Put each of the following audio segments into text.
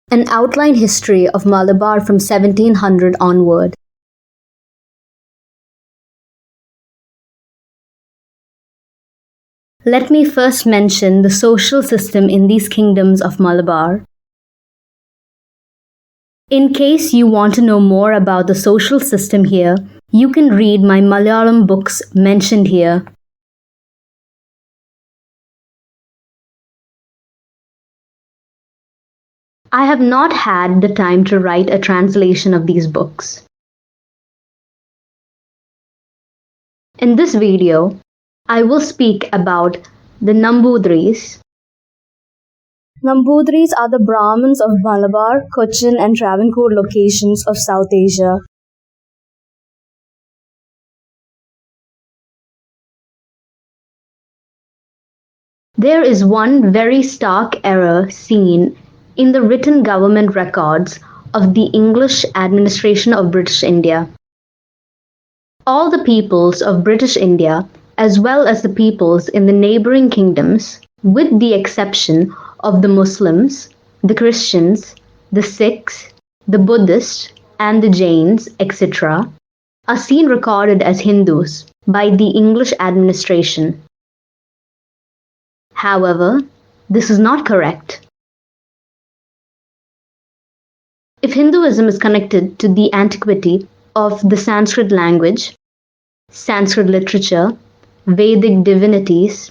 An outline history of Malabar from 1700 onward. Let me first mention the social system in these kingdoms of Malabar. In case you want to know more about the social system here, you can read my Malayalam books mentioned here. I have not had the time to write a translation of these books. In this video, I will speak about the Nambuthiris. Nambuthiris are the Brahmins of Malabar, Cochin and Travancore locations of South Asia. There is one very stark error seen in the written government records of the English administration of British India. All the peoples of British India, as well as the peoples in the neighboring kingdoms, with the exception of the Muslims, the Christians, the Sikhs, the Buddhists, and the Jains, etc., are seen recorded as Hindus by the English administration. However, this is not correct. If Hinduism is connected to the antiquity of the Sanskrit language, Sanskrit literature, Vedic divinities,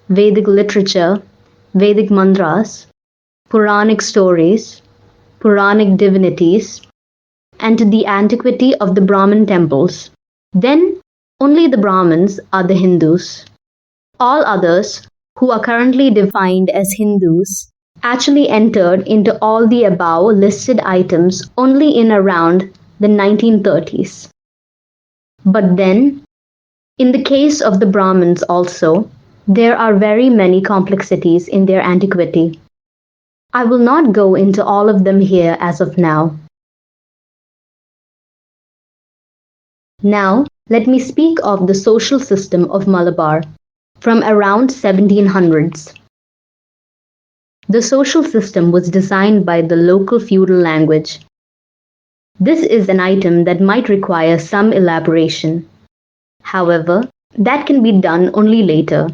Vedic literature, Vedic mantras, Puranic stories, Puranic divinities, and to the antiquity of the Brahmin temples, then only the Brahmins are the Hindus. All others, who are currently defined as Hindus, actually entered into all the above listed items only in around the 1930s. But then, in the case of the Brahmins also, there are very many complexities in their antiquity. I will not go into all of them here as of now. Now, let me speak of the social system of Malabar from around 1700s. The social system was designed by the local feudal language. This is an item that might require some elaboration. However, that can be done only later.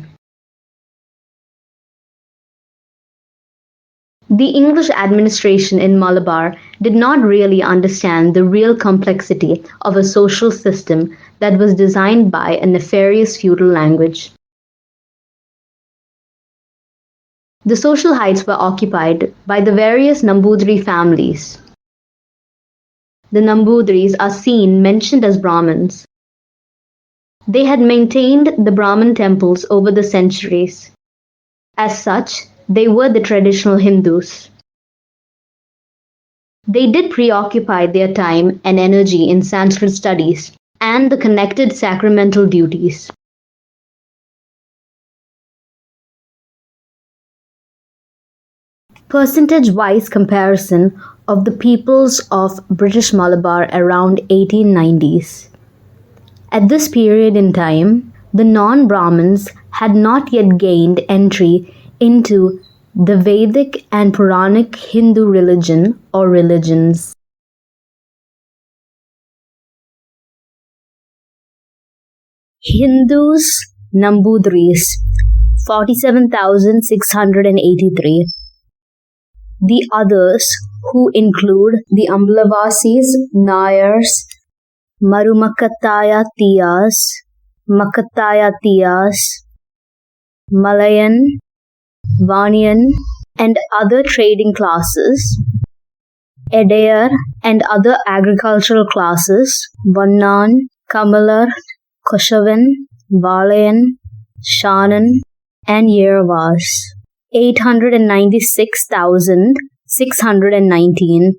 The English administration in Malabar did not really understand the real complexity of a social system that was designed by a nefarious feudal language. The social heights were occupied by the various Nambutiri families. The Nambuthiris are seen mentioned as Brahmins. They had maintained the Brahmin temples over the centuries. As such, they were the traditional Hindus. They did preoccupy their time and energy in Sanskrit studies and the connected sacramental duties. Percentage-wise comparison of the peoples of British Malabar around 1890s. At this period in time, the non-Brahmins had not yet gained entry into the Vedic and Puranic Hindu religion or religions. Hindus, Nambuthiris, 47,683. The others, who include the Amblavasis, Nayars, Marumakatayatiyas, Makatayatiyas, Malayan, Vanian, and other trading classes, Edayar and other agricultural classes, Vannan, Kamalar, Koshavan, Valayan, Shanan, and Yeravas. 896,619.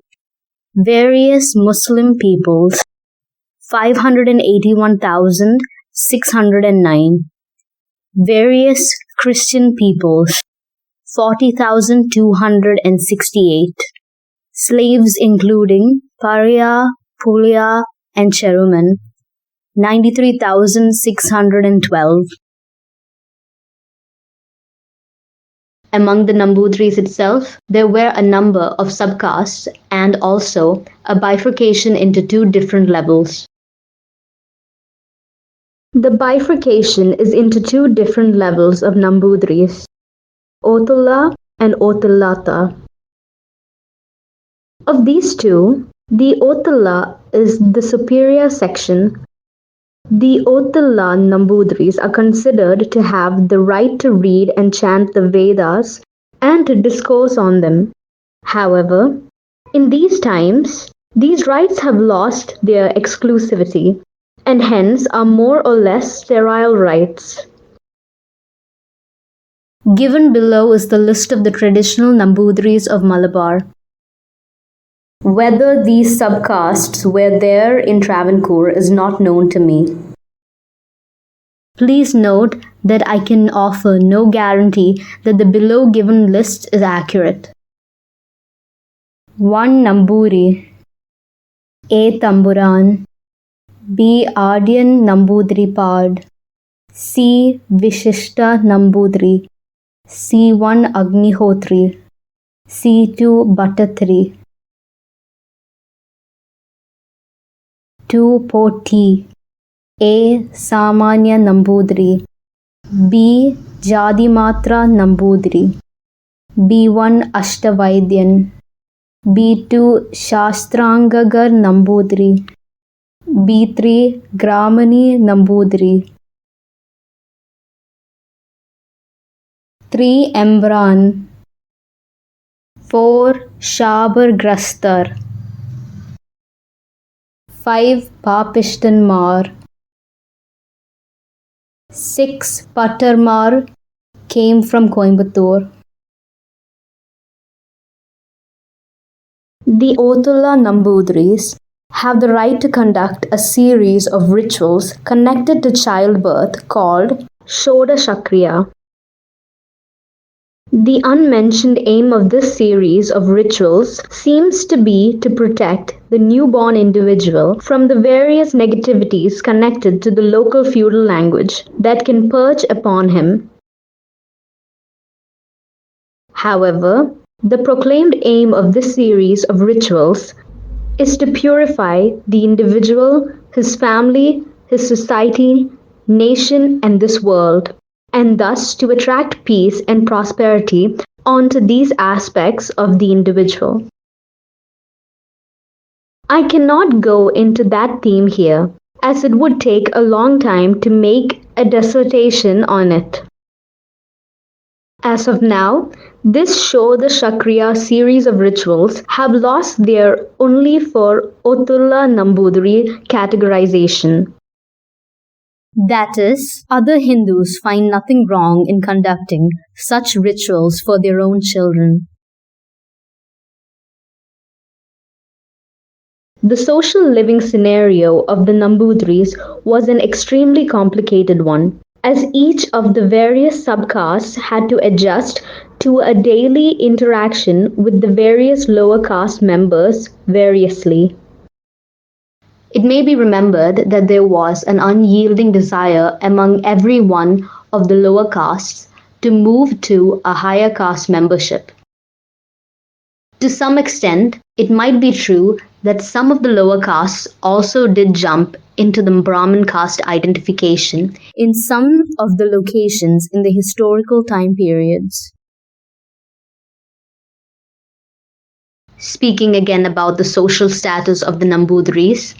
Various Muslim peoples, 581,609. Various Christian peoples, 40,268. Slaves including Pariya, Pulya, and Cheruman, 93,612. Among the Nambuthiris itself, there were a number of subcastes and also a bifurcation into two different levels. The bifurcation is into two different levels of Nambuthiris, Othulla and Othullata. Of these two, the Othulla is the superior section. The Othulla Nambuthiris are considered to have the right to read and chant the Vedas and to discourse on them. However, in these times, these rights have lost their exclusivity and hence are more or less sterile rights. Given below is the list of the traditional Nambuthiris of Malabar. Whether these subcastes were there in Travancore is not known to me. Please note that I can offer no guarantee that the below given list is accurate. 1 Namburi, A. Tamburan, B. Ardian Nambuthripad, C. Vishishta Nambutri, C1 Agnihotri, C2 Bhattatri, 2 Poti, A. Samanya Nambudri, B. Jadimatra Nambudri, B1 Ashtavaidyan, B2 Shastrangagar Nambudri, B3 Gramani Nambudri, 3 Embran, 4 Shabar Grastar, 5 Papishtan Mar, 6 Pattarmar came from Coimbatore. The Othulla Nambuthiris have the right to conduct a series of rituals connected to childbirth called Shodashakriya. The unmentioned aim of this series of rituals seems to be to protect the newborn individual from the various negativities connected to the local feudal language that can perch upon him. However, the proclaimed aim of this series of rituals is to purify the individual, his family, his society, nation, and this world, and thus to attract peace and prosperity onto these aspects of the individual. I cannot go into that theme here, as it would take a long time to make a dissertation on it. As of now, this Shodashakriya series of rituals have lost their only for Othulla Nambudiri categorization. That is, other Hindus find nothing wrong in conducting such rituals for their own children. The social living scenario of the Nambuthiris was an extremely complicated one, as each of the various subcastes had to adjust to a daily interaction with the various lower caste members variously. It may be remembered that there was an unyielding desire among every one of the lower castes to move to a higher caste membership. To some extent, it might be true that some of the lower castes also did jump into the Brahmin caste identification in some of the locations in the historical time periods. Speaking again about the social status of the Nambuthiris,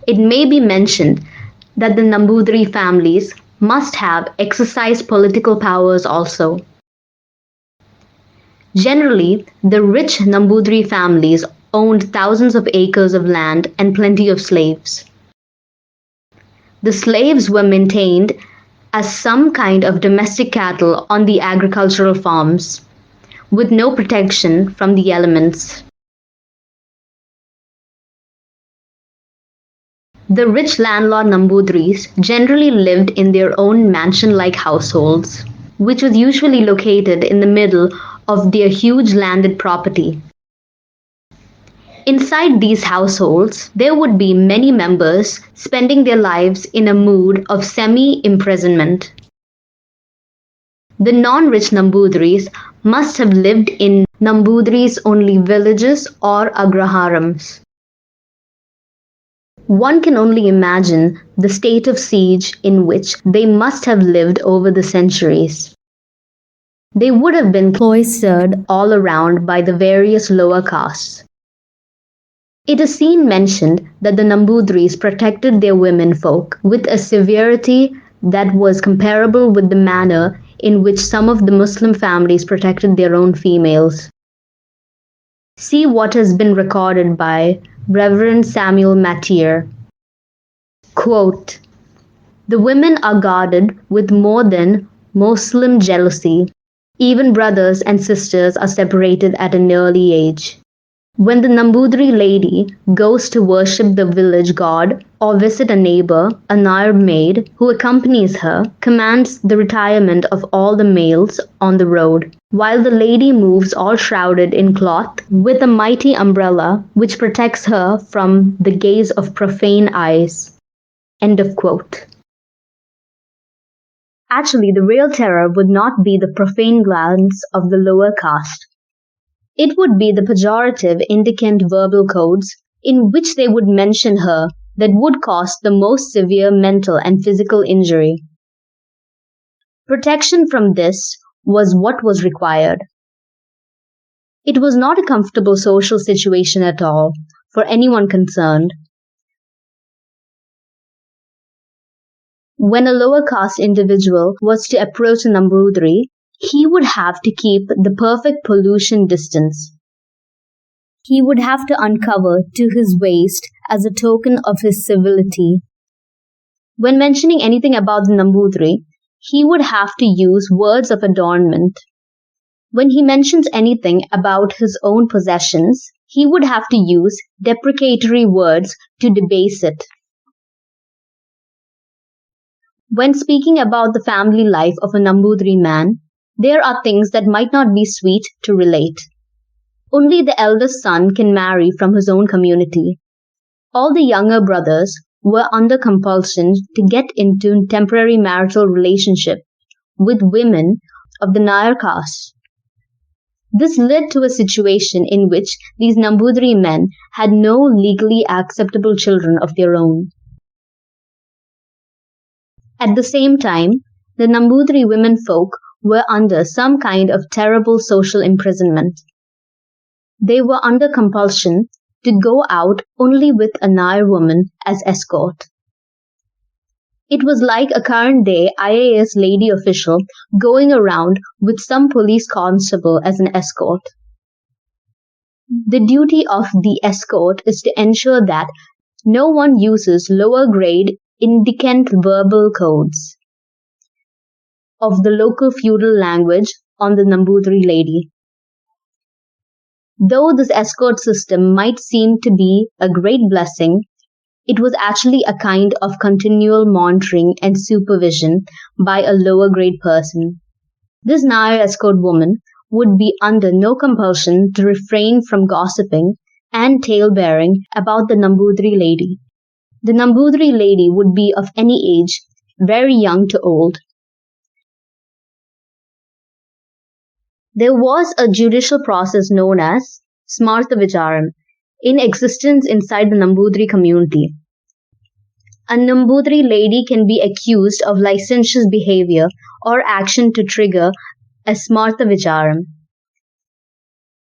it may be mentioned that the Nambudiri families must have exercised political powers also. Generally, the rich Nambudiri families owned thousands of acres of land and plenty of slaves. The slaves were maintained as some kind of domestic cattle on the agricultural farms, with no protection from the elements. The rich landlord Nambuthiris generally lived in their own mansion-like households, which was usually located in the middle of their huge landed property. Inside these households, there would be many members spending their lives in a mood of semi-imprisonment. The non-rich Nambuthiris must have lived in Nambuthiris only villages or agraharams. One can only imagine the state of siege in which they must have lived over the centuries. They would have been cloistered all around by the various lower castes. It is seen mentioned that the Nambuthiris protected their women folk with a severity that was comparable with the manner in which some of the Muslim families protected their own females. See what has been recorded by Reverend Samuel Mattier. Quote, "The women are guarded with more than Muslim jealousy. Even brothers and sisters are separated at an early age. When the Nambudiri lady goes to worship the village god or visit a neighbor, a Nair maid who accompanies her commands the retirement of all the males on the road, while the lady moves all shrouded in cloth with a mighty umbrella which protects her from the gaze of profane eyes." End of quote. Actually, the real terror would not be the profane glance of the lower caste. It would be the pejorative, indecent verbal codes in which they would mention her that would cause the most severe mental and physical injury. Protection from this was what was required. It was not a comfortable social situation at all for anyone concerned. When a lower caste individual was to approach a Nambudiri, he would have to keep the perfect pollution distance. He would have to uncover to his waist as a token of his civility. When mentioning anything about the Nambudiri, he would have to use words of adornment. When he mentions anything about his own possessions, he would have to use deprecatory words to debase it. When speaking about the family life of a Nambudiri man, there are things that might not be sweet to relate. Only the eldest son can marry from his own community. All the younger brothers were under compulsion to get into temporary marital relationship with women of the Nair caste. This led to a situation in which these Nambudiri men had no legally acceptable children of their own. At the same time, the Nambudiri women folk were under some kind of terrible social imprisonment. They were under compulsion to go out only with a Nair woman as escort. It was like a current day IAS lady official going around with some police constable as an escort. The duty of the escort is to ensure that no one uses lower grade indecent verbal codes of the local feudal language on the Nambudiri lady. Though this escort system might seem to be a great blessing, it was actually a kind of continual monitoring and supervision by a lower grade person. This Nair escort woman would be under no compulsion to refrain from gossiping and tale-bearing about the Nambudiri lady. The Nambudiri lady would be of any age, very young to old. There was a judicial process known as Smartha Vicharam in existence inside the Nambudiri community. A Nambudiri lady can be accused of licentious behavior or action to trigger a Smartha Vicharam.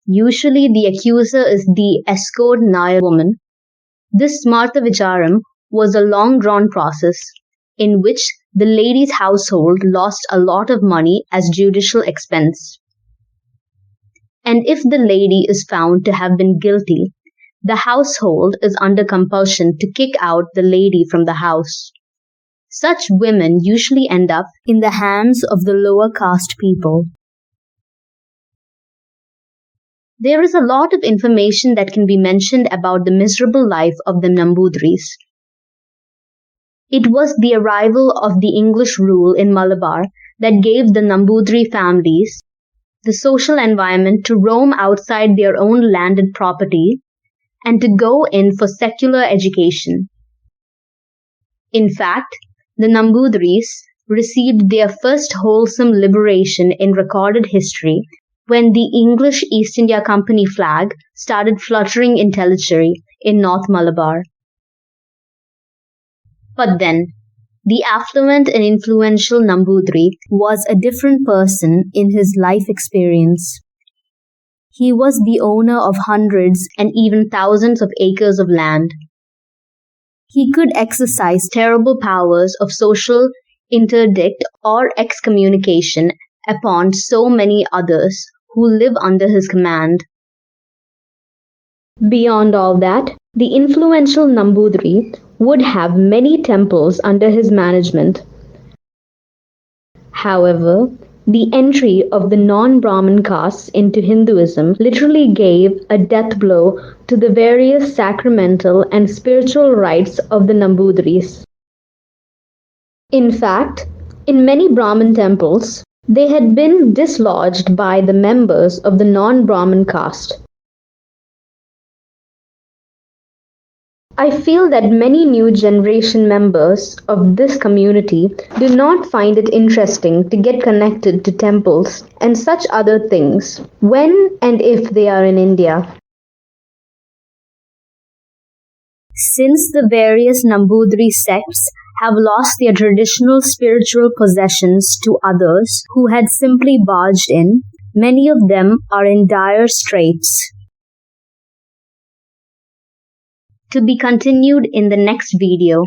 Usually the accuser is the escort Nair woman. This Smartha Vicharam was a long-drawn process in which the lady's household lost a lot of money as judicial expense. And if the lady is found to have been guilty, the household is under compulsion to kick out the lady from the house. Such women usually end up in the hands of the lower caste people. There is a lot of information that can be mentioned about the miserable life of the Nambuthiris. It was the arrival of the English rule in Malabar that gave the Nambuthiri families the social environment to roam outside their own landed property and to go in for secular education. In fact, the Nambuthiris received their first wholesome liberation in recorded history when the English East India Company flag started fluttering in Tellicherry in North Malabar. But then, the affluent and influential Nambuthiris was a different person in his life experience. He was the owner of hundreds and even thousands of acres of land. He could exercise terrible powers of social interdict or excommunication upon so many others who live under his command. Beyond all that, the influential Nambuthiris would have many temples under his management. However, the entry of the non-Brahmin castes into Hinduism literally gave a death blow to the various sacramental and spiritual rites of the Nambuthiris. In fact, in many Brahmin temples, they had been dislodged by the members of the non-Brahmin caste. I feel that many new generation members of this community do not find it interesting to get connected to temples and such other things when and if they are in India. Since the various Nambuthiris sects have lost their traditional spiritual possessions to others who had simply barged in, many of them are in dire straits. To be continued in the next video.